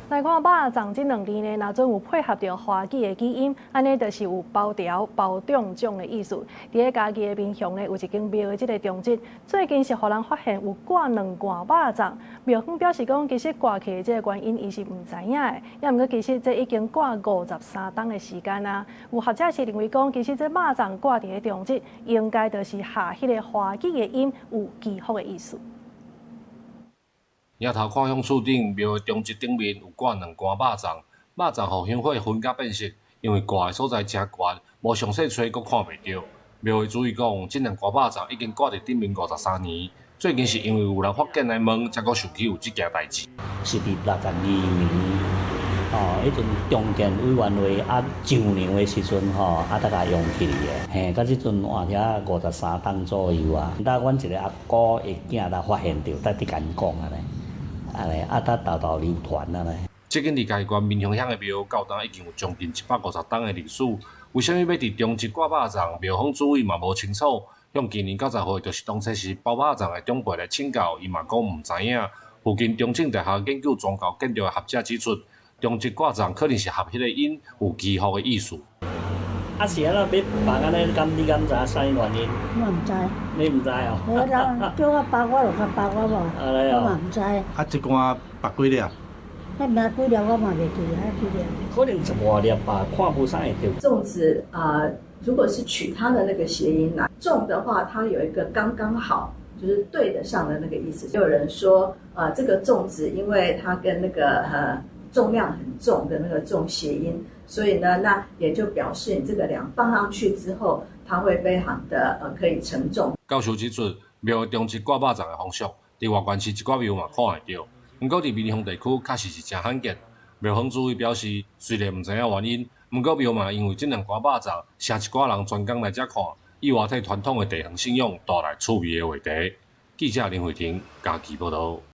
來看肉粽這兩字呢，若準有配合着華語的基因，安尼就是有包條、包中獎的意思。佇個嘉義的民雄呢，有一間廟的這個中節，最近是互人發現有掛兩罐肉粽。廟方表示講，其實掛起的這個原因，伊是唔知影的。也毋過其實這已經掛53冬的時間啊。有學者是認為講，其實這肉粽掛佇個中節，應該就是下迄個華語的音，有祈福的意思。迎頭看向厝頂廟的中節頂面有掛兩罐肉粽，肉粽互香火熏甲變色，因為掛的所在真懸，無詳細吹閣看袂到。廟會注意講，這兩罐肉粽已經掛佇頂面53年，最近是因為有人發現來問，才閣想起有這件代誌。是佇62年，迄陣中建委員會上梁的時陣大家用起的，嘿，到即陣換遐53冬左右啊。但阮一個阿姑的囝才發現到，才佇甲因講安尼。才豆豆流傳啊咧。這間離嘉義縣民雄鄉的廟，到今已經有將近150冬的歷史。為什麼要佇中節掛肉粽？廟方主委嘛無清楚。向今年90歲，就是當初是包肉粽的長輩來請教，伊嘛講唔知影。附近中正大學研究宗教建築的學者指出，中節掛粽可能是合迄個音，有祈福的意思。是安那要放安尼，你敢知啥原因？我唔知。你唔知哦？我叫我包我就較包我無。安尼哦。我嘛唔知。一罐包幾粒？迄名幾粒我嘛袂記，迄幾粒。可能10外粒吧，看不上會到。粽子如果是取它的那個諧音來，粽的話，它有一個剛剛好，就是對得上的那個意思。也有人說，這個粽子因為它跟那個重量很重的那個重諧音，所以呢，那也就表示你這個糧放上去之後，它會非常的可以承重。教授指出，廟的中節掛肉粽的風俗，佇外縣市一寡廟嘛看會到，不過佇民雄地區確實是真罕見。廟方主委表示，雖然唔知影原因，不過廟嘛因為這兩罐肉粽，請一寡人專工來遮看，以外替傳統的地方信仰帶來趣味的話題。記者林慧婷，嘉義報道。